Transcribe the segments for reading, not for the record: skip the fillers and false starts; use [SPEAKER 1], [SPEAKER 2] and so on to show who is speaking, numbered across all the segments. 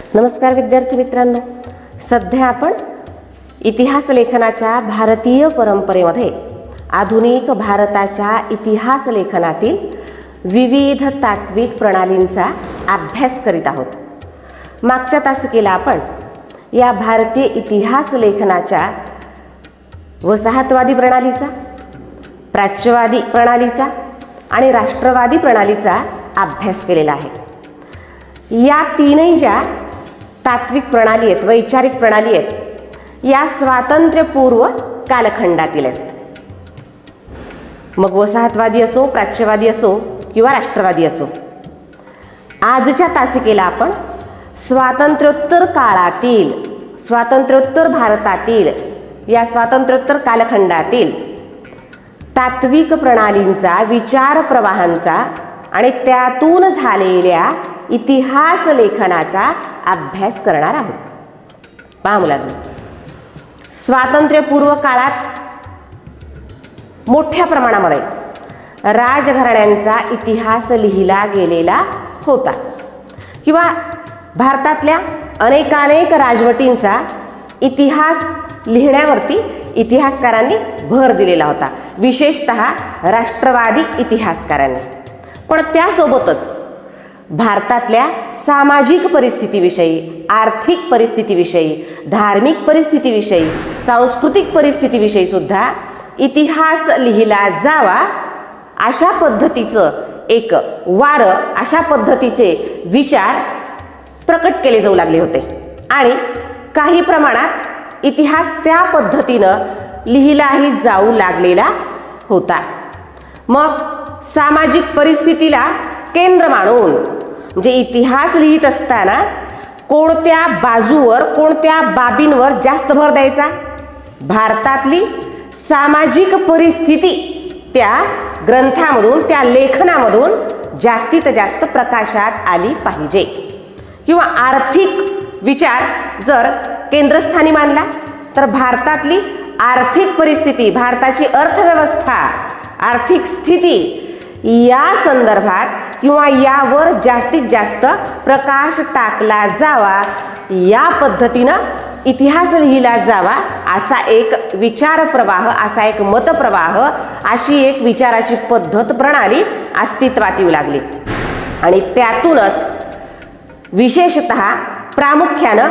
[SPEAKER 1] नमस्कार विद्यार्थी मित्रांनो, सध्या आपण इतिहास लेखनाच्या भारतीय परंपरेमध्ये आधुनिक भारताच्या इतिहास लेखनातील विविध तात्विक प्रणालींचा अभ्यास करीत आहोत. मागच्या तासिकेला आपण या भारतीय इतिहास लेखनाच्या वसाहतवादी प्रणालीचा, प्राच्यवादी प्रणालीचा आणि राष्ट्रवादी प्रणालीचा अभ्यास केलेला आहे. या तीनही ज्या तात्विक प्रणाली आहेत, वैचारिक प्रणाली आहेत, या स्वातंत्र्यपूर्व कालखंडातील आहेत. मग वसाहतवादी असो, प्राच्यवादी असो किंवा राष्ट्रवादी असो. आजच्या तासिकेला आपण स्वातंत्र्योत्तर काळातील, स्वातंत्र्योत्तर भारतातील, या स्वातंत्र्योत्तर कालखंडातील तात्विक प्रणालींचा, विचार प्रवाहांचा आणि त्यातून झालेल्या इतिहास लेखनाचा अभ्यास करणार आहोत. पहा मुलांनो, स्वातंत्र्यपूर्व काळात मोठ्या प्रमाणामध्ये राजघराण्यांचा इतिहास लिहिला गेलेला होता किंवा भारतातल्या अनेकानेक राजवटींचा इतिहास लिहिण्यावरती इतिहासकारांनी भर दिलेला होता, विशेषतः राष्ट्रवादी इतिहासकारांनी. पण त्यासोबतच भारतातल्या सामाजिक परिस्थितीविषयी, आर्थिक परिस्थितीविषयी, धार्मिक परिस्थितीविषयी, सांस्कृतिक परिस्थितीविषयी सुद्धा इतिहास लिहिला जावा अशा पद्धतीचं एक वारं, अशा पद्धतीचे विचार प्रकट केले जाऊ लागले होते आणि काही प्रमाणात इतिहास त्या पद्धतीनं लिहिलाही जाऊ लागलेला होता. मग सामाजिक परिस्थितीला केंद्र मानून, म्हणजे इतिहास लिहित असताना कोणत्या बाजूवर, कोणत्या बाबींवर जास्त भर द्यायचा? भारतातली सामाजिक परिस्थिती त्या ग्रंथामधून, त्या लेखनामधून जास्तीत जास्त प्रकाशात आली पाहिजे. किंवा आर्थिक विचार जर केंद्रस्थानी मानला तर भारतातली आर्थिक परिस्थिती, भारताची अर्थव्यवस्था, आर्थिक स्थिती या संदर्भात किंवा यावर जास्तीत जास्त प्रकाश टाकला जावा, या पद्धतीनं इतिहास लिहिला जावा असा एक विचार प्रवाह, असा एक मतप्रवाह, अशी एक विचाराची पद्धत, प्रणाली अस्तित्वात येऊ लागली. आणि त्यातूनच विशेषतः प्रामुख्यानं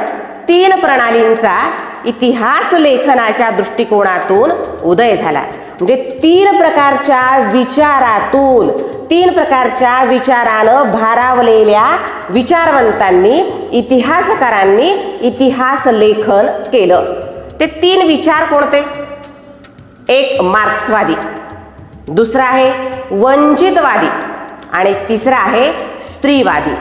[SPEAKER 1] तीन प्रणालींचा इतिहास लेखनाच्या दृष्टिकोनातून उदय झाला. म्हणजे तीन प्रकारच्या विचारातून, तीन प्रकारच्या विचारानं भारावलेल्या विचारवंतांनी, इतिहासकारांनी इतिहास लेखन केलं. ते तीन विचार कोणते? एक मार्क्सवादी, दुसरा आहे वंचितवादी आणि तिसरा आहे स्त्रीवादी.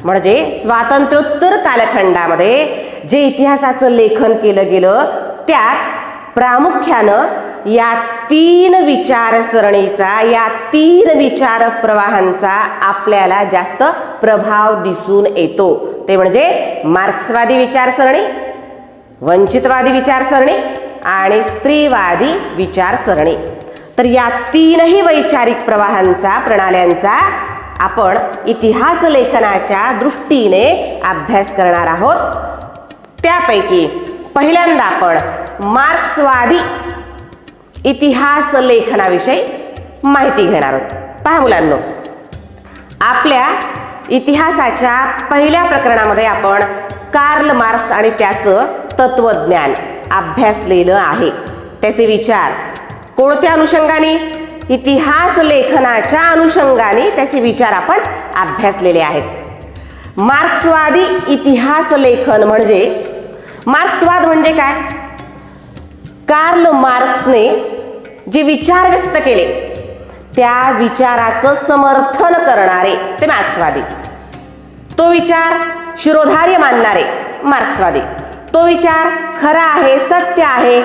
[SPEAKER 1] म्हणजे स्वातंत्र्योत्तर कालखंडामध्ये जे इतिहासाचं लेखन केलं गेलं त्यात प्रामुख्यानं या तीन विचारसरणीचा, या तीन विचार प्रवाहांचा आपल्याला जास्त प्रभाव दिसून येतो. ते म्हणजे मार्क्सवादी विचारसरणी, वंचितवादी विचारसरणी आणि स्त्रीवादी विचारसरणी. तर या तीनही वैचारिक प्रवाहांचा, प्रणाल्यांचा आपण इतिहास लेखनाच्या दृष्टीने अभ्यास करणार आहोत. त्यापैकी पहिल्यांदा आपण मार्क्सवादी इतिहास लेखनाविषयी माहिती घेणार आहोत. पहा मुलांनो, आपल्या इतिहासाच्या पहिल्या प्रकरणामध्ये आपण कार्ल मार्क्स आणि त्याचं तत्वज्ञान अभ्यासलेलं आहे. त्याचे विचार कोणत्या अनुषंगाने? इतिहास लेखनाच्या अनुषंगाने त्याचे विचार आपण अभ्यासलेले आहेत. मार्क्सवादी इतिहास लेखन म्हणजे, मार्क्सवाद म्हणजे काय? कार्ल मार्क्सने जे विचार व्यक्त केले त्या विचाराचं समर्थन करणारे ते मार्क्सवादी. तो विचार शिरोधार्य मानणारे मार्क्सवादी. तो विचार खरा आहे, सत्य आहे,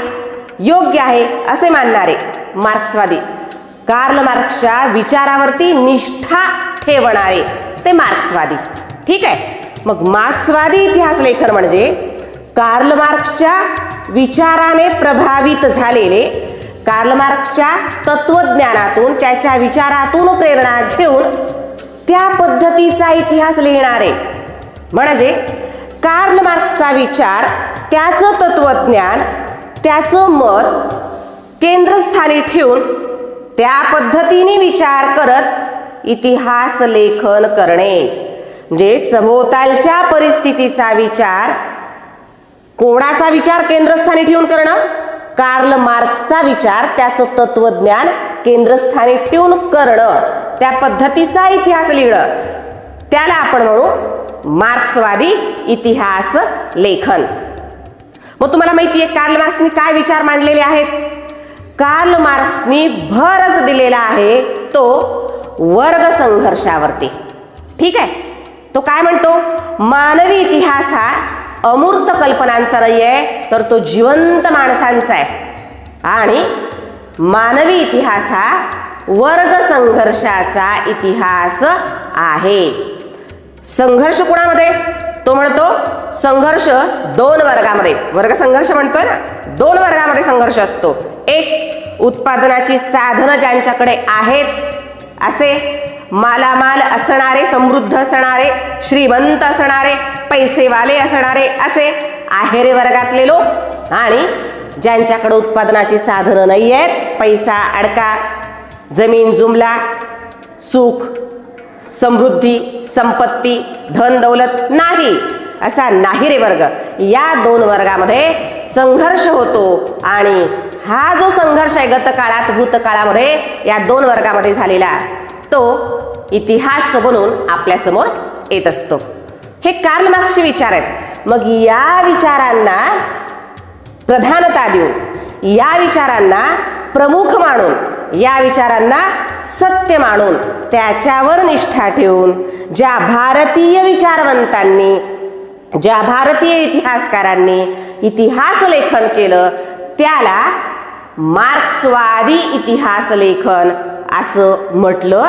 [SPEAKER 1] योग्य आहे असे मानणारे मार्क्सवादी. कार्ल मार्क्सच्या विचारावरती निष्ठा ठेवणारे ते मार्क्सवादी. ठीक आहे. मग मार्क्सवादी इतिहास लेखन म्हणजे कार्ल मार्क्सच्या विचाराने प्रभावित झालेले, कार्ल मार्क्सच्या तत्वज्ञानातून, त्याच्या विचारातून प्रेरणा घेऊन त्या पद्धतीचा इतिहास लिहिणारे. म्हणजे कार्ल मार्क्सचा विचार, त्याचं तत्वज्ञान, त्याचं मत केंद्रस्थानी ठेवून त्या पद्धतीने विचार करत इतिहास लेखन करणे, म्हणजे सभोवतालच्या परिस्थितीचा विचार, कोणाचा विचार केंद्रस्थानी ठेवून करणं? कार्ल मार्क्सचा विचार, त्याचं तत्वज्ञान केंद्रस्थानी ठेवून करणं, त्या पद्धतीचा इतिहास लिहिणं, त्याला आपण म्हणू मार्क्सवादी इतिहास लेखन. मग तुम्हाला माहिती आहे कार्ल मार्क्सनी काय विचार मांडलेले आहेत? कार्ल मार्क्सनी भरच दिलेला आहे तो वर्ग संघर्षावरती. ठीक आहे, तो काय म्हणतो? मानवी इतिहास हा अमूर्त कल्पनांचा नाही आहे, तर तो जिवंत माणसांचा आहे, आणि मानवी इतिहास हा वर्ग संघर्षाचा इतिहास आहे. संघर्ष कोणामध्ये? तो म्हणतो संघर्ष दोन वर्गामध्ये, वर्ग संघर्ष म्हणतोय ना, दोन वर्गामध्ये संघर्ष असतो. एक, उत्पादनाची साधनं ज्यांच्याकडे आहेत असे मालामाल असणारे, समृद्ध असणारे, श्रीमंत असणारे, पैसेवाले असणारे असे आहेरे वर्गातले लोक, आणि ज्यांच्याकडे उत्पादनाची साधनं नाही आहेत, पैसा अडका, जमीन जुमला, सुख समृद्धी संपत्ती धन दौलत नाही असा नाहीरे वर्ग, या दोन वर्गामध्ये संघर्ष होतो. आणि हा जो संघर्ष आहे गतकाळात भूतकाळामध्ये या दोन वर्गामध्ये झालेला, तो इतिहास बनून आपल्या समोर येत असतो. हे कार्ल मार्क्सचे विचार आहेत. मग या विचारांना प्रधानता देऊन, या विचारांना प्रमुख मानून, या विचारांना सत्य मानून, त्याच्यावर निष्ठा ठेवून ज्या भारतीय विचारवंतांनी, ज्या भारतीय इतिहासकारांनी इतिहास लेखन केलं त्याला मार्क्सवादी इतिहास लेखन असं म्हटलं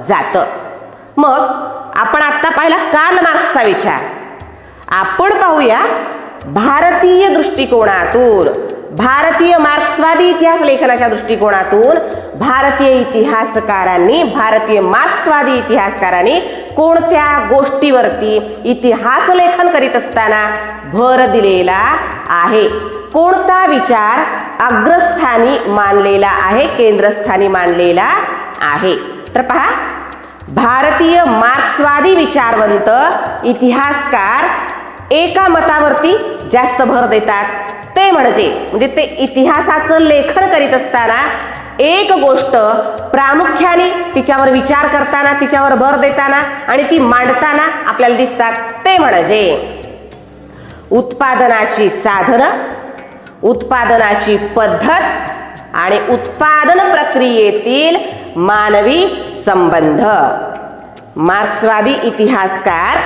[SPEAKER 1] जातं. मग आपण आता पाहिला कार्ल मार्क्सचा विचार. आपण पाहूया भारतीय दृष्टिकोनातून, भारतीय मार्क्सवादी इतिहास लेखनाच्या दृष्टिकोनातून भारतीय इतिहासकारांनी, भारतीय मार्क्सवादी इतिहासकारांनी कोणत्या गोष्टीवरती इतिहास लेखन करीत असताना भर दिलेला आहे, कोणता विचार अग्रस्थानी मानलेला आहे, केंद्रस्थानी मानलेला आहे. तर पहा, भारतीय मार्क्सवादी विचारवंत इतिहासकार एका मतावरती जास्त भर देतात. ते म्हणजे ते इतिहासाचं लेखन करीत असताना एक गोष्ट प्रामुख्याने तिच्यावर विचार करताना, तिच्यावर भर देताना आणि ती मांडताना आपल्याला दिसतात. ते म्हणजे उत्पादनाची साधनं, उत्पादनाची पद्धत आणि उत्पादन प्रक्रियेतील मानवी संबंध. मार्क्सवादी इतिहासकार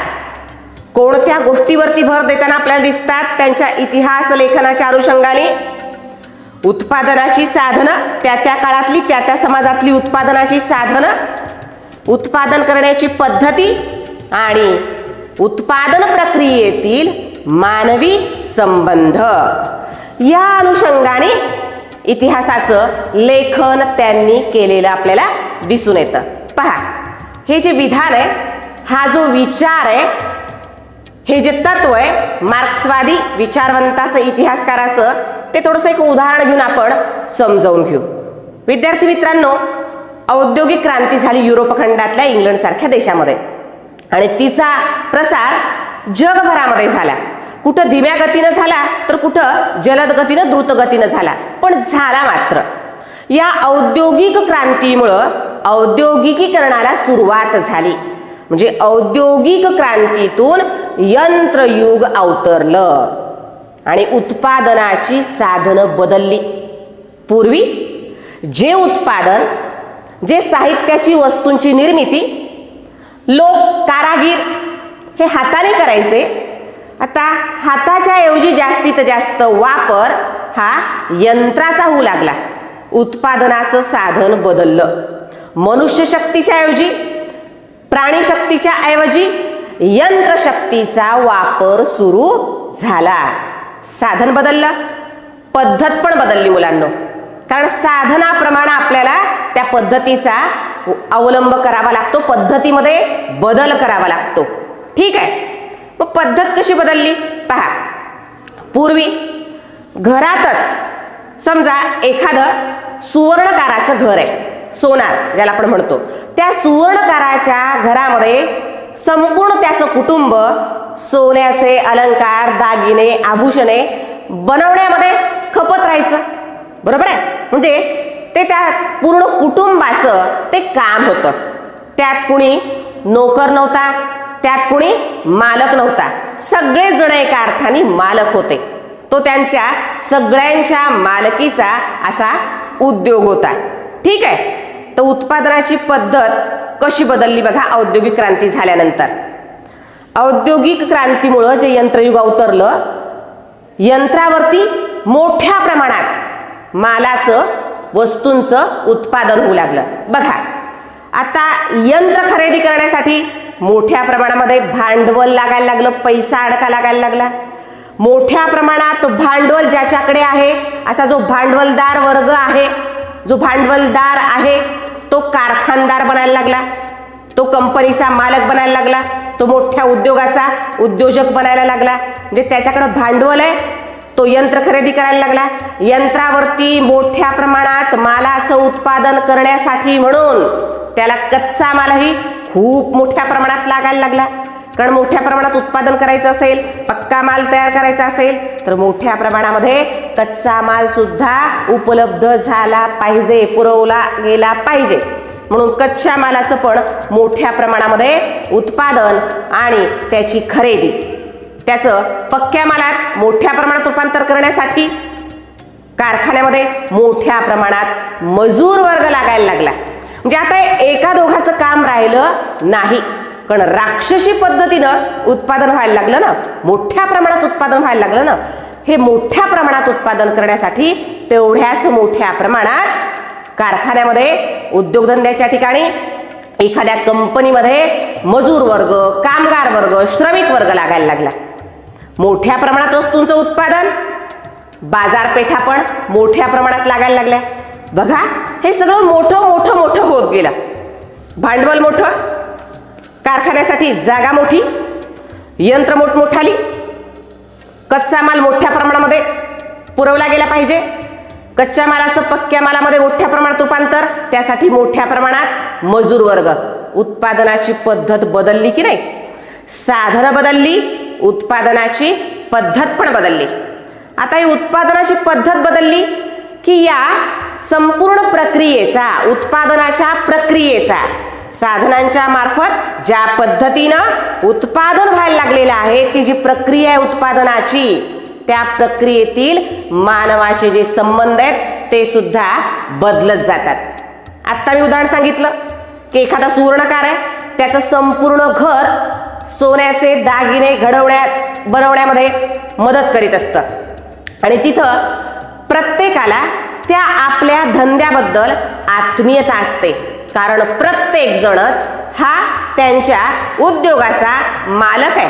[SPEAKER 1] कोणत्या गोष्टीवरती भर देताना आपल्याला दिसतात त्यांच्या इतिहास लेखनाच्या अनुषंगाने? उत्पादनाची साधनं, त्या त्या काळातली, त्या त्या समाजातली उत्पादनाची साधनं, उत्पादन करण्याची पद्धती आणि उत्पादन प्रक्रियेतील मानवी संबंध, या अनुषंगाने इतिहासाचं लेखन त्यांनी केलेलं आपल्याला दिसून येतं. पहा, हे जे विधान आहे, हा जो विचार आहे, हे जे तत्व आहे मार्क्सवादी विचारवंताचं, इतिहासकाराचं, ते थोडंसं एक उदाहरण घेऊन आपण समजावून घेऊ. विद्यार्थी मित्रांनो, औद्योगिक क्रांती झाली युरोप खंडातल्या इंग्लंड सारख्या देशामध्ये आणि तिचा प्रसार जगभरामध्ये झाला. कुठं धीम्या गतीनं झाला तर कुठं जलद गतीनं, द्रुत गतीनं झाला, पण झाला मात्र. या औद्योगिक क्रांतीमुळं औद्योगिकीकरणाला सुरुवात झाली. म्हणजे औद्योगिक क्रांतीतून यंत्रयुग अवतरलं आणि उत्पादनाची साधनं बदलली. पूर्वी जे उत्पादन, जे साहित्याची वस्तूंची निर्मिती लोक, कारागीर हे हाताने करायचे, आता हाताच्या ऐवजी जास्तीत जास्त वापर हा यंत्राचा होऊ लागला. उत्पादनाचं साधन बदललं. मनुष्यशक्तीच्या ऐवजी, प्राणीशक्तीच्या ऐवजी यंत्रशक्तीचा वापर सुरू झाला. साधन बदललं, पद्धत पण बदलली मुलांनो, कारण साधनाप्रमाणे आपल्याला त्या पद्धतीचा अवलंब करावा लागतो, पद्धतीमध्ये बदल करावा लागतो. ठीक आहे, मग पद्धत कशी बदलली पहा. पूर्वी घरातच समजा एखादं सुवर्णकाराचं घर आहे, सोनार ज्याला आपण म्हणतो, त्या सुवर्णकाराच्या घरामध्ये संपूर्ण त्याचं कुटुंब सोन्याचे अलंकार, दागिने, आभूषणे बनवण्यामध्ये खपत राहायचं. बरोबर आहे. म्हणजे ते त्या पूर्ण कुटुंबाचं ते काम होतं. त्यात कुणी नोकर नव्हता, त्यात कुणी मालक नव्हता. सगळेच जण एका अर्थाने मालक होते. तो त्यांच्या सगळ्यांच्या मालकीचा असा उद्योग होता. ठीक आहे. तर उत्पादनाची पद्धत कशी बदलली बघा औद्योगिक क्रांती झाल्यानंतर. औद्योगिक क्रांतीमुळं जे यंत्रयुग अवतरलं, यंत्रावरती मोठ्या प्रमाणात मालाचं, वस्तूंचं उत्पादन होऊ लागलं. बघा आता यंत्र खरेदी करण्यासाठी मोठ्या प्रमाणामध्ये भांडवल लागायला लागलं, पैसा अडका लागायला लागला. मोठ्या प्रमाणात भांडवल ज्याच्याकडे आहे, असा जो भांडवलदार वर्ग आहे, जो भांडवलदार आहे तो कारखानदार बनायला लागला, तो कंपनीचा मालक बनायला लागला, तो मोठ्या उद्योगाचा उद्योजक बनायला लागला. म्हणजे त्याच्याकडे भांडवल आहे, तो यंत्र खरेदी करायला लागला. यंत्रावरती मोठ्या प्रमाणात मालाचं उत्पादन करण्यासाठी म्हणून त्याला कच्चा मालही खूप मोठ्या प्रमाणात लागायला लागला. कारण मोठ्या प्रमाणात उत्पादन करायचं असेल, पक्का माल तयार करायचा असेल तर मोठ्या प्रमाणामध्ये कच्चा माल सुद्धा उपलब्ध झाला पाहिजे, पुरवला गेला पाहिजे. म्हणून कच्च्या मालाचं पण मोठ्या प्रमाणामध्ये उत्पादन आणि त्याची खरेदी, त्याचं पक्क्या मालात मोठ्या प्रमाणात रूपांतर करण्यासाठी कारखान्यामध्ये मोठ्या प्रमाणात मजूर वर्ग लागायला लागला. म्हणजे आता एका दोघाचं काम राहिलं नाही, कारण राक्षसी पद्धतीनं उत्पादन व्हायला लागलं ना, मोठ्या प्रमाणात उत्पादन व्हायला लागलं ना. हे मोठ्या प्रमाणात उत्पादन करण्यासाठी तेवढ्याच मोठ्या प्रमाणात कारखान्यामध्ये, उद्योगधंद्याच्या ठिकाणी, एखाद्या कंपनीमध्ये मजूर वर्ग, कामगार वर्ग, श्रमिक वर्ग लागायला लागला. मोठ्या प्रमाणात वस्तूंचं उत्पादन, बाजारपेठा पण मोठ्या प्रमाणात लागायला लागल्या. बघा हे सगळं मोठं मोठं मोठं होत गेलं. भांडवल मोठं, कारखान्यासाठी जागा मोठी, यंत्र मोठमोठाली, कच्चा माल मोठ्या प्रमाणामध्ये पुरवला गेला पाहिजे, कच्च्या मालाचं पक्क्या मालामध्ये मोठ्या प्रमाणात रूपांतर, त्यासाठी मोठ्या प्रमाणात मजूर वर्ग. उत्पादनाची पद्धत बदलली की नाही? साधनं बदलली, उत्पादनाची पद्धत पण बदलली. आता ही उत्पादनाची पद्धत बदलली की या संपूर्ण प्रक्रियेचा, उत्पादनाच्या प्रक्रियेचा, साधनांच्या मार्फत ज्या पद्धतीनं उत्पादन व्हायला लागलेलं आहे, ती जी प्रक्रिया आहे उत्पादनाची, त्या प्रक्रियेतील मानवाचे जे संबंध आहेत ते सुद्धा बदलत जातात. आता मी उदाहरण सांगितलं की एखादा सुवर्णकार आहे, त्याचं संपूर्ण घर सोन्याचे दागिने बनवण्यामध्ये मदत करीत असतं. आणि तिथं प्रत्येकाला त्या आपल्या धंद्याबद्दल आत्मीयता असते, कारण प्रत्येक जणच हा त्यांच्या उद्योगाचा मालक आहे.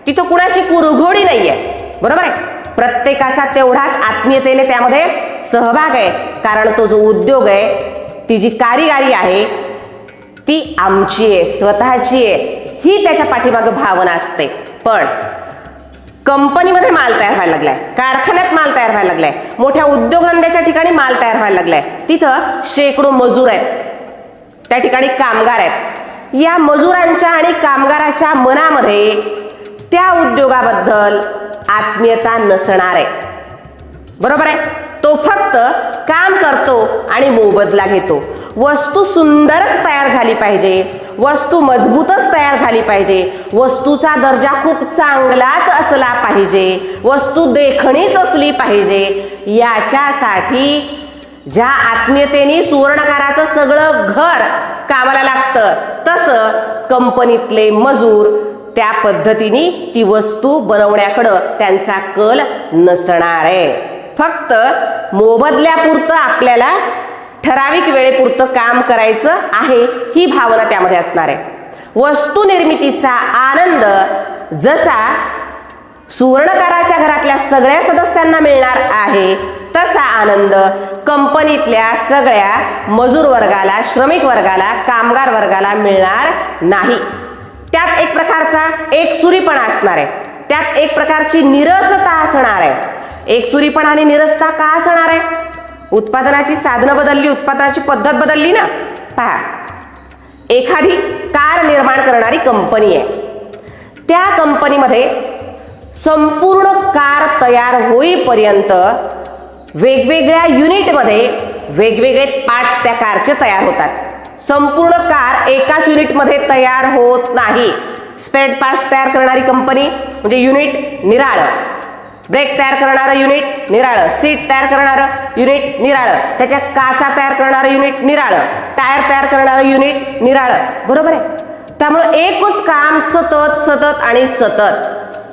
[SPEAKER 1] तिथं कुणाची कुरघोडी नाहीये. बरोबर आहे. प्रत्येकाचा तेवढाच आत्मीयतेने त्यामध्ये सहभाग आहे, कारण तो जो उद्योग आहे, ती जी कारिगिरी आहे ती आमची आहे, स्वतःची आहे, ही त्याच्या पाठीमागे भावना असते. पण कंपनीमध्ये माल तयार व्हायला लागलाय, कारखान्यात माल तयार व्हायला लागलाय, मोठ्या उद्योगधंद्याच्या ठिकाणी माल तयार व्हायला लागलाय, तिथं शेकडो मजूर आहेत, त्या ठिकाणी कामगार आहेत. या मजुरांच्या आणि कामगाराच्या मनामध्ये त्या उद्योगाबद्दल आत्मीयता नसणार आहे. बरोबर आहे. तो फक्त काम करतो आणि मोबदला घेतो. वस्तू सुंदरच तयार झाली पाहिजे, वस्तू मजबूतच तयार झाली पाहिजे, वस्तूचा दर्जा खूप चांगलाच असला पाहिजे, वस्तू देखणीच असली पाहिजे, याच्यासाठी ज्या आत्मीयतेने सुवर्णकाराचं सगळं घर कामाला लागतं, तसं कंपनीतले मजूर त्या पद्धतीने ती वस्तू बनवण्याकडं त्यांचा कल नसणार आहे. फक्त मोबदल्यापुरतं आपल्याला ठराविक वेळेपुरतं काम करायचं आहे, ही भावना त्यामध्ये असणार आहे. वस्तू निर्मितीचा आनंद जसा सुवर्णकाराच्या घरातल्या सगळ्या सदस्यांना मिळणार आहे, तसा आनंद कंपनीतल्या सगळ्या मजूर वर्गाला, श्रमिक वर्गाला, कामगार वर्गाला मिळणार नाही. त्यात एक प्रकारचा एकसुरीपणा असणार आहे, त्यात एक प्रकारची निरसता असणार आहे। एकसुरीपणा आणि निरसता का असणार आहे? उत्पादनाची साधनं बदलली, उत्पादनाची पद्धत बदलली ना। पहा, एखादी कार निर्माण करणारी कंपनी आहे, त्या कंपनीमध्ये संपूर्ण कार तयार होईपर्यंत वेगवेगळ्या युनिटमध्ये वेगवेगळे पार्ट्स त्या कारचे तयार होतात। संपूर्ण कार एकाच युनिटमध्ये तयार होत नाही। स्पेअर पार्ट्स तयार करणारी कंपनी म्हणजे युनिट निराळं, ब्रेक तयार करणारं युनिट निराळं, सीट तयार करणारं युनिट निराळं, त्याच्या काचा तयार करणारं युनिट निराळं, टायर तयार करणारं युनिट निराळं, बरोबर आहे। त्यामुळे एकच काम सतत सतत आणि सतत,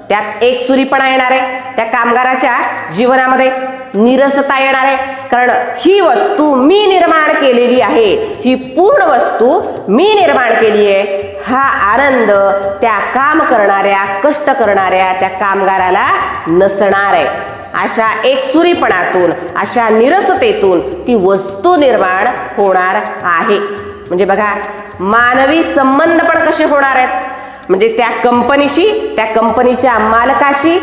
[SPEAKER 1] त्यात एकसुरीपणा येणार आहे, त्या कामगाराच्या जीवनामध्ये निरसता येणार आहे, कारण ही वस्तू मी निर्माण केलेली आहे, ही पूर्ण वस्तू मी निर्माण केली आहे, हा आनंद त्या काम करणाऱ्या, कष्ट करणाऱ्या त्या कामगाराला नसणार आहे। अशा एकसुरीपणातून, अशा निरसतेतून ती वस्तू निर्माण होणार आहे। म्हणजे बघा, मानवी संबंध पण कसे होणार आहेत, म्हणजे त्या कंपनीशी, त्या कंपनीच्या मालकाशी,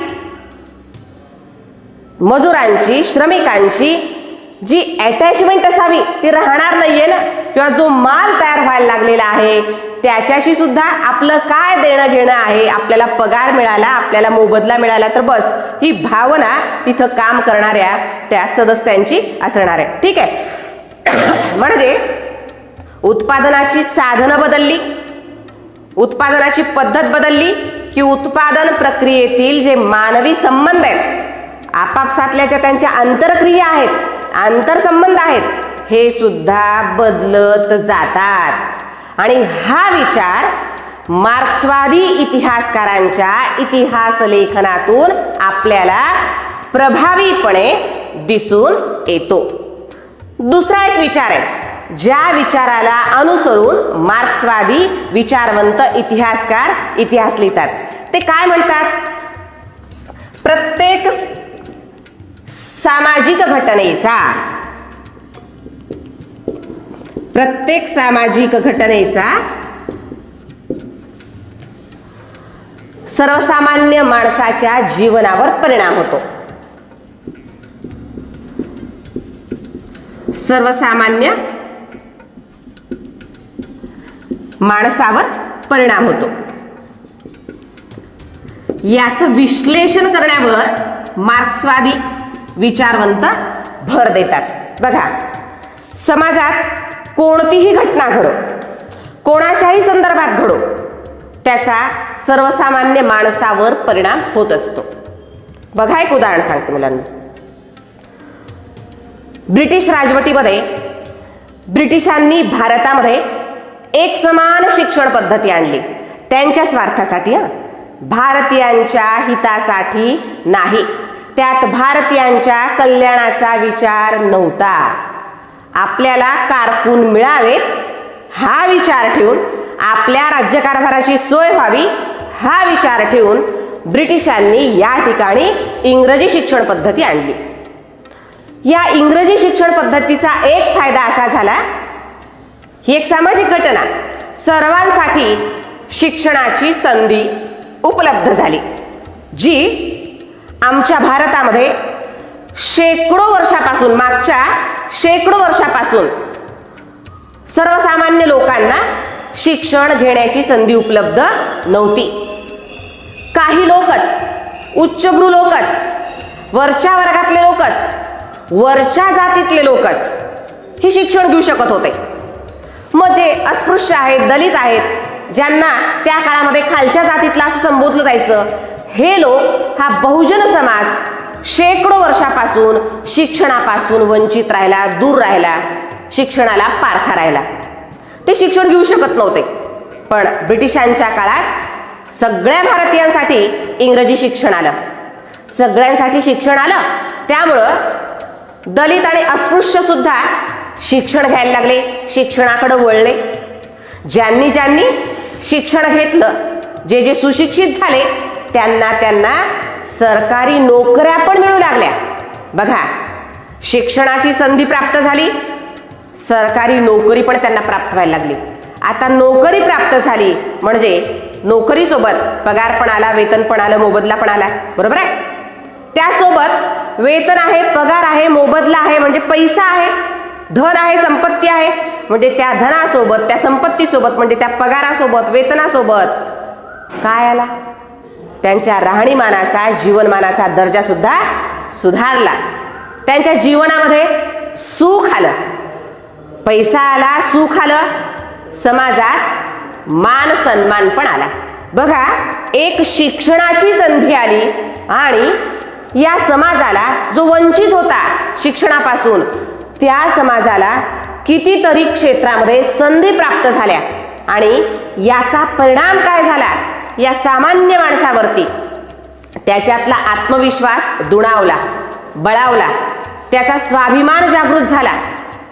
[SPEAKER 1] मजुरांची, श्रमिकांची जी अटॅचमेंट असावी ती राहणार नाहीये ना। किंवा जो माल तयार व्हायला लागलेला आहे त्याच्याशी सुद्धा आपलं काय देणं घेणं आहे, आपल्याला पगार मिळाला, आपल्याला मोबदला मिळाला तर बस, ही भावना तिथं काम करणाऱ्या त्या सदस्यांची असणार आहे। ठीक आहे, म्हणजे उत्पादनाची साधनं बदलली, उत्पादनाची पद्धत बदलली की उत्पादन प्रक्रियेतील जे मानवी संबंध आहेत, आपापसातल्या ज्या त्यांच्या आंतरक्रिया आहेत, आंतरसंबंध आहेत, हे सुद्धा बदलत जातात। आणि हा विचार मार्क्सवादी इतिहासकारांच्या इतिहास लेखनातून आपल्याला प्रभावीपणे दिसून येतो। दुसरा एक विचार आहे, ज्या विचाराला अनुसरून मार्क्सवादी विचारवंत इतिहासकार इतिहास लिहितात, ते काय म्हणतात? प्रत्येक सामाजिक घटनेचा सर्वसामान्य माणसाच्या जीवनावर परिणाम होतो। सर्वसामान्य माणसावर परिणाम होतो, याचं विश्लेषण करण्यावर मार्क्सवादी विचारवंत भर देतात। बघा, समाजात कोणतीही घटना घडो, कोणाच्याही संदर्भात घडो, त्याचा सर्वसामान्य माणसावर परिणाम होत असतो। बघा, एक उदाहरण सांगते मुलांना। ब्रिटिश राजवटीमध्ये ब्रिटिशांनी भारतामध्ये एक समान शिक्षण पद्धती आणली, त्यांच्या स्वार्थासाठी, भारतीयांच्या हितासाठी नाही। त्यात भारतीयांच्या कल्याणाचा विचार नव्हता। आपल्याला कारकून मिळावेत हा विचार ठेवून, आपल्या राज्यकारभाराची सोय व्हावी हा विचार ठेवून ब्रिटिशांनी या ठिकाणी इंग्रजी शिक्षण पद्धती आणली। या इंग्रजी शिक्षण पद्धतीचा एक फायदा असा झाला, ही एक सामाजिक घटना, सर्वांसाठी शिक्षणाची संधी उपलब्ध झाली, जी आमच्या भारतामध्ये शेकडो वर्षापासून, मागच्या शेकडो वर्षापासून सर्वसामान्य लोकांना शिक्षण घेण्याची संधी उपलब्ध नव्हती। काही लोकच, उच्चभ्रू लोकच, वरच्या वर्गातले लोकच, वरच्या जातीतले लोकच हे शिक्षण घेऊ शकत होते। मग जे अस्पृश्य आहेत, दलित आहेत, ज्यांना त्या काळामध्ये खालच्या जातीतला असं संबोधलं जायचं, हे लोक, हा बहुजन समाज शेकडो वर्षापासून शिक्षणापासून वंचित राहिला, दूर राहिला, शिक्षणाला पारखा राहिला, ते शिक्षण घेऊ शकत नव्हते। पण ब्रिटिशांच्या काळात सगळ्या भारतीयांसाठी इंग्रजी शिक्षण आलं, सगळ्यांसाठी शिक्षण आलं, त्यामुळं दलित आणि अस्पृश्य सुद्धा शिक्षण घ्यायला लागले, शिक्षणाकडे वळले। ज्यांनी ज्यांनी शिक्षण घेतलं, जे जे सुशिक्षित झाले, त्यांना सरकारी नोकऱ्या पण मिळू लागल्या। बघा, शिक्षणाची संधी प्राप्त झाली, सरकारी नोकरी पण त्यांना प्राप्त व्हायला लागली। आता नोकरी प्राप्त झाली म्हणजे नोकरीसोबत पगार पण आला, वेतन पण आलं, मोबदला पण आला, बरोबर आहे. त्यासोबत वेतन आहे, पगार आहे, मोबदला आहे, म्हणजे पैसा आहे, धन आहे, संपत्ती आहे. म्हणजे त्या धनासोबत, त्या संपत्तीसोबत, म्हणजे त्या पगारासोबत, वेतनासोबत काय आला? त्यांच्या राहणीमानाचा, जीवनमानाचा दर्जा सुद्धा सुधारला. त्यांच्या जीवनामध्ये सुख आलं, पैसा आला, सुख आलं, समाजात मान सन्मान पण आला. बघा, एक शिक्षणाची संधी आली आणि या समाजाला जो वंचित होता शिक्षणापासून, त्या समाजाला कितीतरी क्षेत्रामध्ये संधी प्राप्त झाल्या आणि याचा परिणाम काय झाला या सामान्य माणसावरती? त्याच्यातला आत्मविश्वास दुणावला, बळावला, त्याचा स्वाभिमान जागृत झाला,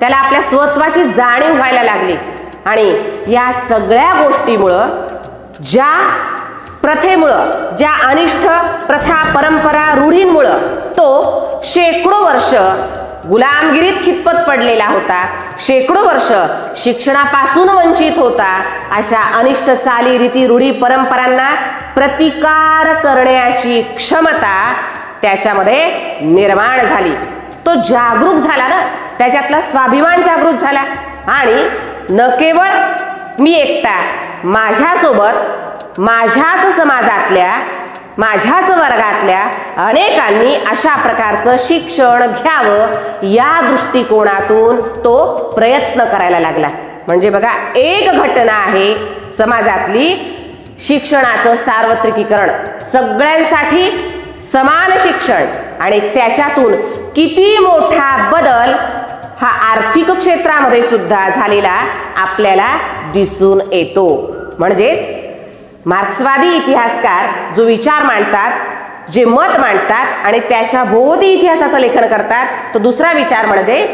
[SPEAKER 1] त्याला आपल्या स्वत्वाची जाणीव व्हायला लागली. आणि या सगळ्या गोष्टीमुळं, ज्या प्रथेमुळं, ज्या अनिष्ट प्रथा, परंपरा, रूढींमुळं तो शेकडो वर्ष गुलामगिरीत खितपत पडलेला होता, शेकडो वर्ष शिक्षणापासून वंचित होता, अशा अनिष्ट चाली, रीती, रूढी, परंपरांना प्रतिकार करण्याची क्षमता त्याच्यामध्ये निर्माण झाली. तो जागरूक झाला ना, त्याच्यातला स्वाभिमान जागृत झाला. आणि न केवळ मी एकटा, माझ्यासोबत माझ्याच समाजातल्या, माझ्याच वर्गातल्या अनेकांनी अशा प्रकारचं शिक्षण घ्यावं या दृष्टिकोनातून तो प्रयत्न करायला लागला. म्हणजे बघा, एक घटना आहे समाजातली शिक्षणाचं सार्वत्रिकीकरण, सगळ्यांसाठी समान शिक्षण, आणि त्याच्यातून किती मोठा बदल हा आर्थिक क्षेत्रामध्ये सुद्धा झालेला आपल्याला दिसून येतो. म्हणजेच मार्क्सवादी इतिहासकार जो विचार मांडतात, जे मत मांडतात आणि त्याच्या भोवती इतिहासाचं लेखन करतात, तो दुसरा विचार म्हणजे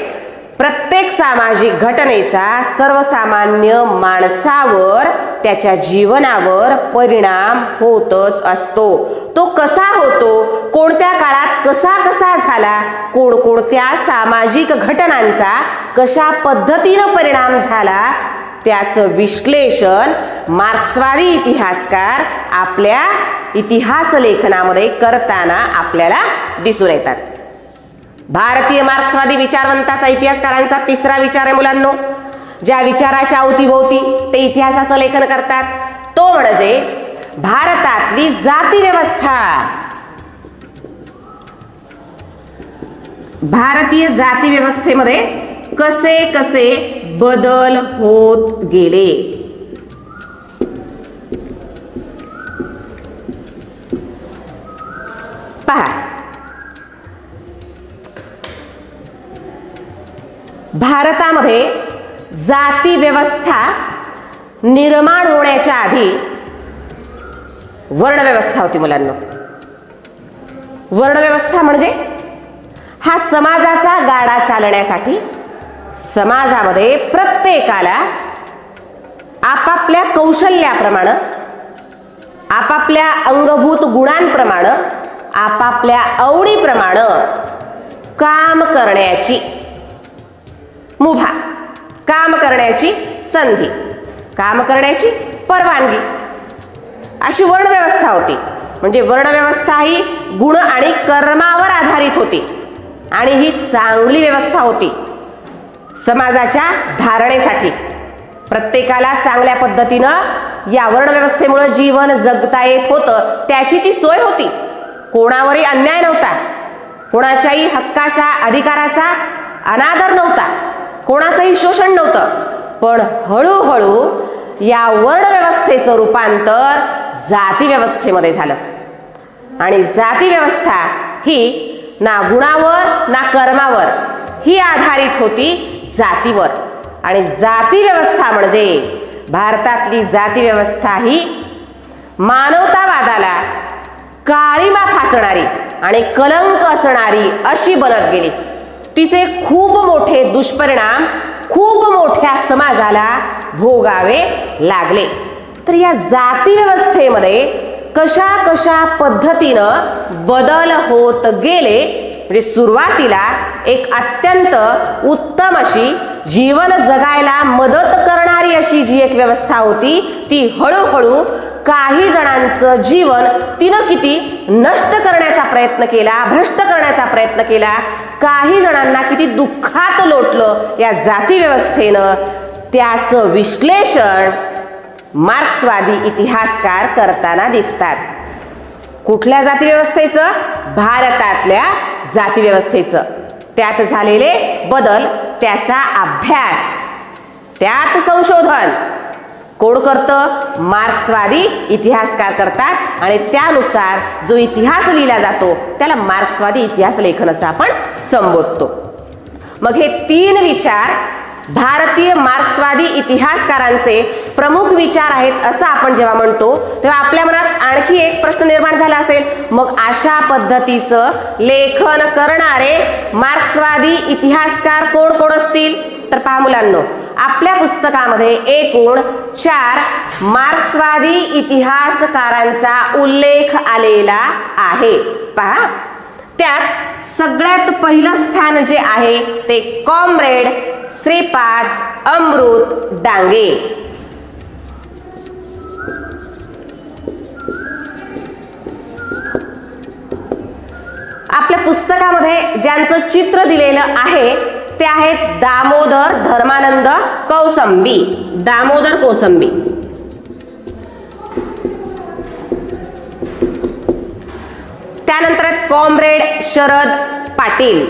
[SPEAKER 1] प्रत्येक सामाजिक घटनेचा सर्वसामान्य माणसावर, त्याच्या जीवनावर परिणाम होतच असतो. तो कसा होतो, कोणत्या काळात कसा कसा झाला, कोणकोणत्या सामाजिक घटनांचा कशा पद्धतीनं परिणाम झाला, त्याचं विश्लेषण मार्क्सवादी इतिहासकार आपल्या इतिहास लेखनामध्ये करताना आपल्याला दिसून येतात. भारतीय मार्क्सवादी विचारवंताचा, इतिहासकारांचा तिसरा विचार आहे मुलांनो, ज्या विचाराच्या अवतीभोवती ते इतिहासाचं लेखन करतात, तो म्हणजे भारतातली जाती व्यवस्था. भारतीय जाती व्यवस्थेमध्ये कसे कसे बदल होत गेले. पहा, भारतामध्ये जाती व्यवस्था निर्माण होण्याच्या आधी वर्णव्यवस्था होती मुलांनो. वर्णव्यवस्था म्हणजे हा समाजाचा गाडा चालण्यासाठी समाजामध्ये प्रत्येकाला आपापल्या कौशल्याप्रमाणे, आपापल्या अंगभूत गुणांप्रमाणे, आपापल्या आवडीप्रमाणे काम करण्याची मुभा, काम करण्याची संधी, काम करण्याची परवानगी, अशी वर्णव्यवस्था होती. म्हणजे वर्णव्यवस्था ही गुण आणि कर्मावर आधारित होती आणि ही चांगली व्यवस्था होती. समाजाच्या धारणेसाठी प्रत्येकाला चांगल्या पद्धतीनं या वर्णव्यवस्थेमुळे जीवन जगता येत होतं, त्याची ती सोय होती. कोणावरही अन्याय नव्हता, कोणाच्याही हक्काचा, अधिकाराचा अनादर नव्हता, कोणाचंही शोषण नव्हतं. पण हळूहळू या वर्णव्यवस्थेचं रूपांतर जाती व्यवस्थेमध्ये झालं आणि जाती व्यवस्था ही ना गुणावर ना कर्मावर ही आधारित होती, जातीवर. आणि जाती व्यवस्था म्हणजे भारतातली जाती व्यवस्था ही मानवतावादाला काळीमा फासणारी आणि कलंक असणारी अशी बनत गेली. तिचे खूप मोठे दुष्परिणाम खूप मोठ्या समाजाला भोगावे लागले. तर या जाती व्यवस्थेमध्ये कशा कशा पद्धतीनं बदल होत गेले. म्हणजे सुरुवातीला एक अत्यंत उत्तम अशी जीवन जगायला मदत करणारी अशी जी एक व्यवस्था होती, ती हळूहळू काही जणांचं जीवन तिनं किती नष्ट करण्याचा प्रयत्न केला, भ्रष्ट करण्याचा प्रयत्न केला, काही जणांना किती दुःखात लोटलं या जाती व्यवस्थेनं, त्याचं विश्लेषण मार्क्सवादी इतिहासकार करताना दिसतात. कुठल्या जाती व्यवस्थेचं? भारतातल्या जाती व्यवस्थेचं. त्यात झालेले बदल, त्याचा अभ्यास, त्यात संशोधन कोण करतं? मार्क्सवादी इतिहासकार करतात. आणि त्यानुसार जो इतिहास लिहिला जातो त्याला मार्क्सवादी इतिहास लेखन असं आपण संबोधतो. मग हे तीन विचार भारतीय मार्क्सवादी इतिहासकारांचे प्रमुख विचार आहेत असं आपण जेव्हा म्हणतो तेव्हा आपल्या मनात आणखी एक प्रश्न निर्माण झाला असेल, मग अशा पद्धतीचं लेखन करणारे मार्क्सवादी इतिहासकार कोण कोण असतील? तर पहा मुलांनो, आपल्या पुस्तकामध्ये एकूण 4 मार्क्सवादी इतिहासकारांचा उल्लेख आलेला आहे. पहा, त्यात सगळ्यात पहिलं स्थान जे आहे ते कॉम्रेड श्रीपाद अमृत डांगे. आपल्या पुस्तकामध्ये ज्यांचं चित्र दिलेलं आहे ते आहेत दामोदर धर्मानंद कौसंबी. दामोदर कौसंबी. त्यानंतर कॉम्रेड शरद पाटील.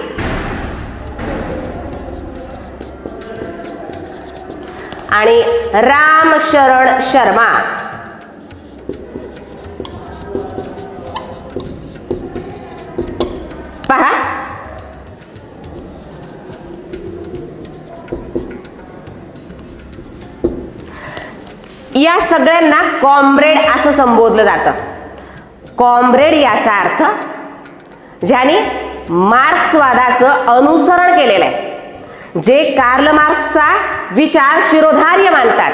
[SPEAKER 1] आणि राम शरण शर्मा. पहा, या सगळ्यांना कॉम्रेड असं संबोधलं जातं. कॉम्रेड याचा अर्थ ज्यांनी मार्क्सवादाचं अनुसरण केलेलं आहे, जे कार्ल मार्क्सचा विचार शिरोधार्य मानतात,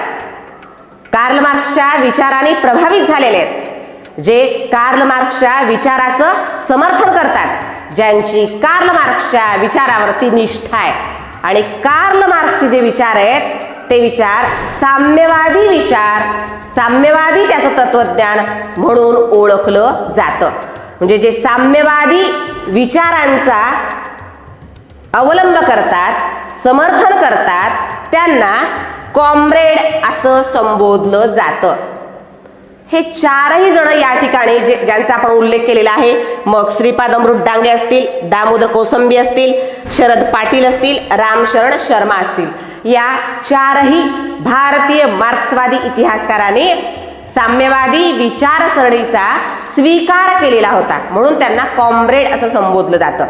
[SPEAKER 1] कार्ल मार्क्सच्या विचाराने प्रभावित झालेले आहेत, जे कार्ल मार्क्सच्या विचाराचं समर्थन करतात, ज्यांची कार्ल मार्क्सच्या विचारावरती निष्ठा आहे. आणि कार्ल मार्क्सचे जे विचार आहेत ते विचार साम्यवादी विचार, साम्यवादी त्याचं तत्वज्ञान म्हणून ओळखलं जातं. म्हणजे जे साम्यवादी विचारांचा अवलंब करतात, समर्थन करतात, त्यांना कॉम्रेड असं संबोधलं जातं. हे 4ही जण या ठिकाणी ज्यांचा आपण उल्लेख केलेला आहे, मग श्रीपाद अमृत डांगे असतील, दामोदर कौसंबी असतील, शरद पाटील असतील, रामशरण शर्मा असतील, या 4ही भारतीय मार्क्सवादी इतिहासकारांनी साम्यवादी विचारसरणीचा स्वीकार केलेला होता, म्हणून त्यांना कॉम्रेड असं संबोधलं जातं.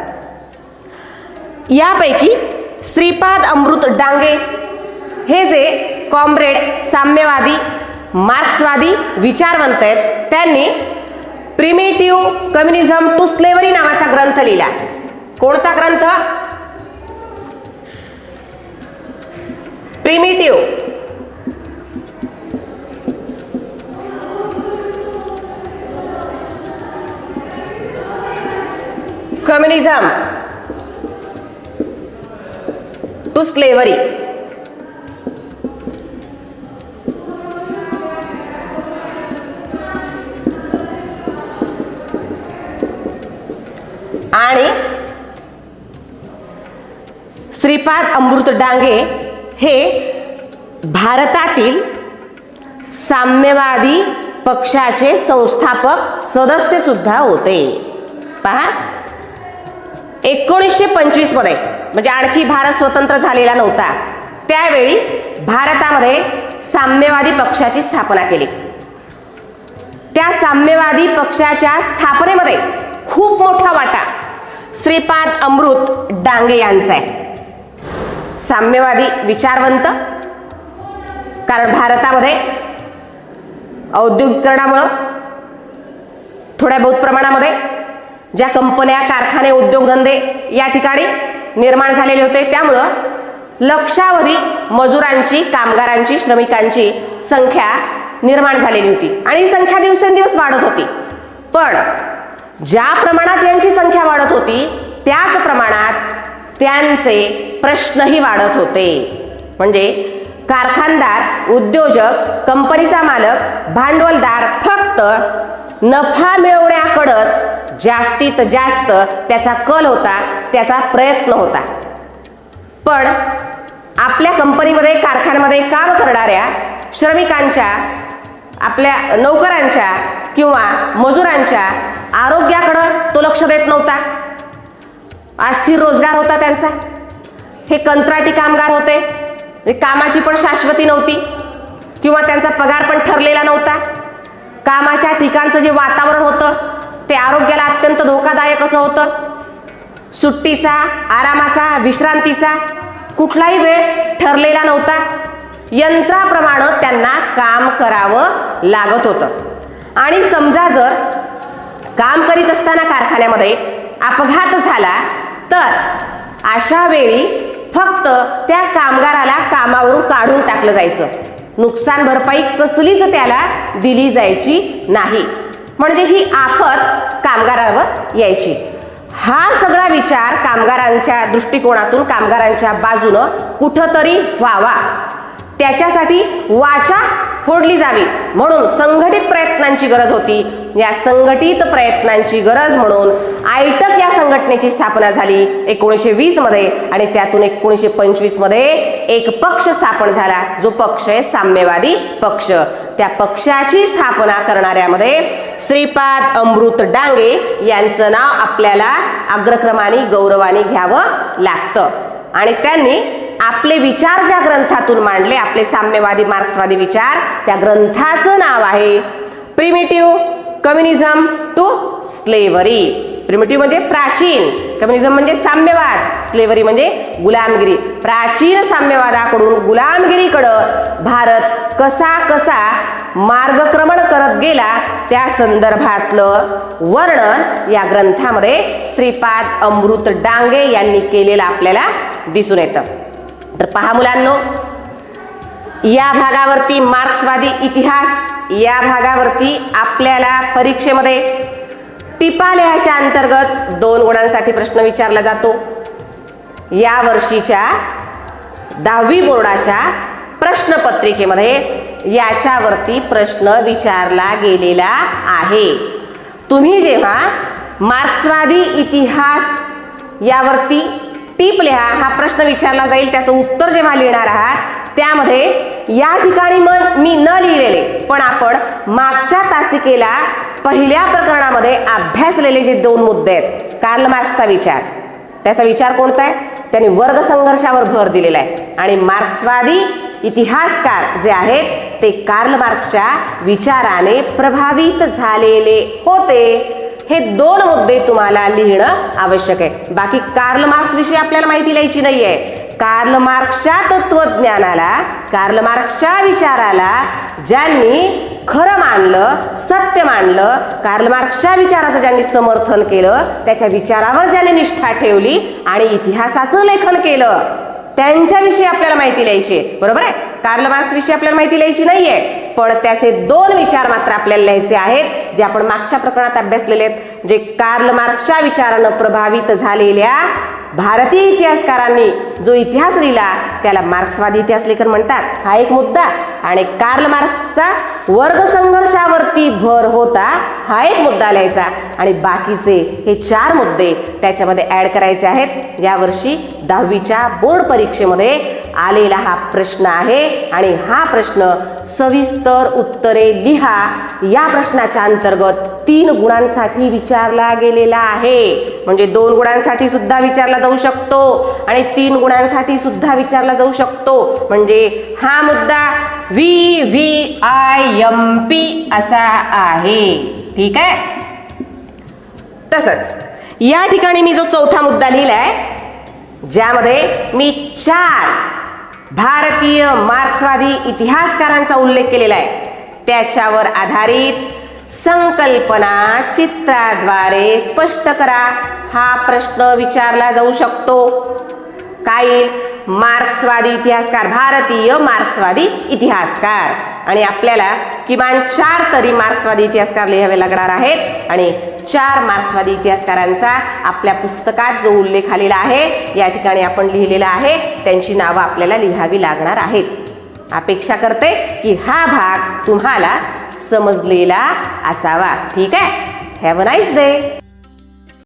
[SPEAKER 1] यापैकी श्रीपाद अमृत डांगे हे जे कॉम्रेड साम्यवादी मार्क्सवादी विचारवंत आहेत, त्यांनी प्रिमिटिव्ह कम्युनिझम टू स्लेव्हरी नावाचा ग्रंथ लिहिला. कोणता ग्रंथ? Primitive communism to slavery. आणि श्रीपाद अमृत डांगे हे भारतातील साम्यवादी पक्षाचे संस्थापक सदस्य सुद्धा होते. पहा, 1925 मध्ये, म्हणजे आणखी भारत स्वतंत्र झालेला नव्हता, त्यावेळी भारतामध्ये साम्यवादी पक्षाची स्थापना केली. त्या साम्यवादी पक्षाच्या स्थापनेमध्ये खूप मोठा वाटा श्रीपाद अमृत डांगे यांचा आहे. साम्यवादी विचारवंत, कारण भारतामध्ये औद्योगिकरणामुळं थोड्या बहुत प्रमाणामध्ये ज्या कंपन्या, कारखाने, उद्योगधंदे या ठिकाणी निर्माण झालेले होते, त्यामुळं लक्षावधी मजुरांची, कामगारांची, श्रमिकांची संख्या निर्माण झालेली होती आणि ही संख्या दिवसेंदिवस वाढत होती. पण ज्या प्रमाणात यांची संख्या वाढत होती त्याच प्रमाणात त्यांचे प्रश्नही वाढत होते. म्हणजे कारखानदार, उद्योजक, कंपनीचा मालक, भांडवलदार फक्त नफा मिळवण्याकडंच जास्तीत जास्त त्याचा कल होता, त्याचा प्रयत्न होता. पण आपल्या कंपनीमध्ये, कारखान्यामध्ये काम करणाऱ्या श्रमिकांच्या, आपल्या नोकरांच्या किंवा मजुरांच्या आरोग्याकडं तो लक्ष देत नव्हता. अस्थिर रोजगार होता त्यांचा. हे कंत्राटी कामगार होते, कामाची पण शाश्वती नव्हती किंवा त्यांचा पगार पण ठरलेला नव्हता. कामाच्या ठिकाणचं जे वातावरण होतं ते आरोग्याला अत्यंत धोकादायक असं होतं. सुट्टीचा, आरामाचा, विश्रांतीचा कुठलाही वेळ ठरलेला नव्हता. यंत्राप्रमाणे त्यांना काम करावं लागत होतं. आणि समजा जर काम करीत असताना कारखान्यामध्ये अपघात झाला तर अशा वेळी फक्त त्या कामगाराला कामावरून काढून टाकलं जायचं. नुकसान भरपाई कसलीच त्याला दिली जायची नाही. म्हणजे ही आफत कामगारावर यायची. हा सगळा विचार कामगारांच्या दृष्टिकोनातून, कामगारांच्या बाजूनं कुठंतरी व्हावा, त्याच्यासाठी वाचा फोडली जावी म्हणून संघटित प्रयत्नांची गरज होती. या संघटित प्रयत्नांची गरज म्हणून आयटक या संघटनेची स्थापना झाली 1920 मध्ये. आणि त्यातून 1925 मध्ये एक पक्ष स्थापन झाला, जो पक्ष आहे साम्यवादी पक्ष. त्या पक्षाची स्थापना करणाऱ्यामध्ये श्रीपाद अमृत डांगे यांचं नाव आपल्याला अग्रक्रमाने, गौरवाने घ्यावं लागतं. आणि त्यांनी आपले विचार ज्या ग्रंथातून मांडले, आपले साम्यवादी मार्क्सवादी विचार, त्या ग्रंथाचं नाव आहे primitive communism to slavery. Primitive म्हणजे प्राचीन, कम्युनिझम म्हणजे साम्यवाद, स्लेव्हरी म्हणजे गुलामगिरी. प्राचीन साम्यवादाकडून गुलामगिरीकडं भारत कसा कसा मार्गक्रमण करत गेला त्या संदर्भातलं वर्णन या ग्रंथामध्ये श्रीपाद अमृत डांगे यांनी केलेलं आपल्याला दिसून येतं. तर पहा मुलांनो, या भागावरती मार्क्सवादी इतिहास, या भागावरती आपल्याला परीक्षेमध्ये टिपा लिहायच्या अंतर्गत 2 गुणांसाठी प्रश्न विचारला जातो. या वर्षीच्या 10वी बोर्डाच्या प्रश्नपत्रिकेमध्ये याच्यावरती प्रश्न विचारला गेलेला आहे. तुम्ही जेव्हा मार्क्सवादी इतिहास यावरती टिप लिहा, हा प्रश्न विचारला जाईल, त्याचं उत्तर जेव्हा लिहिणार आहात त्यामध्ये या ठिकाणी मी न लिहिलेले पण आपण मागच्या तासिकेला पहिल्या प्रकरणामध्ये अभ्यासलेले जे 2 मुद्दे आहेत, कार्ल मार्क्सचा विचार, त्याचा विचार कोणता आहे? त्यांनी वर्ग संघर्षावर भर दिलेला आहे. आणि मार्क्सवादी इतिहासकार जे आहेत ते कार्ल मार्क्सच्या विचाराने प्रभावित झालेले होते. हे 2 मुद्दे तुम्हाला लिहिणं आवश्यक आहे. बाकी कार्ल मार्क्स विषयी आपल्याला माहिती लिहायची नाहीये. कार्ल मार्क्सच्या तत्वज्ञानाला, कार्ल मार्क्सच्या विचाराला ज्यांनी खरं मानलं, सत्य मानलं, कार्ल मार्क्सच्या विचाराचं ज्यांनी समर्थन केलं, त्याच्या विचारावर ज्यांनी निष्ठा ठेवली आणि इतिहासाचं लेखन केलं, त्यांच्याविषयी आपल्याला माहिती लिहायची आहे. बरोबर आहे? कार्ल मार्क्स विषयी आपल्याला माहिती लिहायची नाहीये, पण त्याचे 2 विचार मात्र आपल्याला लिहायचे आहेत, जे आपण मागच्या प्रकरणात अभ्यासलेले आहेत. जे कार्ल मार्क्सच्या विचारानं प्रभावित झालेल्या भारतीय इतिहासकारांनी जो इतिहास लिहिला त्याला मार्क्सवादी इतिहास लेखन म्हणतात. हा एक मुद्दा. आणि कार्ल मार्क्सचा वर्ग संघर्षावरती भर होता, हा एक मुद्दा लिहायचा. आणि बाकीचे हे 4 मुद्दे त्याच्यामध्ये ऍड करायचे आहेत. यावर्षी 10वीच्या बोर्ड परीक्षेमध्ये आलेला हा प्रश्न आहे. आणि हा प्रश्न सविस्तर उत्तरे लिहा या प्रश्नाच्या अंतर्गत 3 गुणांसाठी विचारला गेलेला आहे. म्हणजे 2 गुणांसाठी सुद्धा विचारला जाऊ शकतो आणि 3 गुणांसाठी सुद्धा विचारला जाऊ शकतो. म्हणजे हा मुद्दा VVIMP असा आहे. ठीक आहे. तसंच या ठिकाणी मी जो 4था मुद्दा लिहिलाय, ज्यामध्ये मी 4 भारतीय मार्क्सवादी इतिहासकारांचा उल्लेख केलेला आहे, त्याच्यावर आधारित संकल्पना चित्राद्वारे स्पष्ट करा हा प्रश्न विचारला जाऊ शकतो. काय? मार्क्सवादी इतिहासकार, भारतीय मार्क्सवादी इतिहासकार. आणि आपल्याला किमान 4 तरी मार्क्सवादी इतिहासकार लिहावे लागणार आहेत. आणि 4 मार्क्सवादी इतिहासकारांचा आपल्या पुस्तकात जो उल्लेख आलेला आहे, या ठिकाणी आपण लिहिलेला आहे, त्यांची नावं आपल्याला लिहावी लागणार आहेत. अपेक्षा करते की हा भाग तुम्हाला समजलेला असावा. ठीक आहे. Have a nice day.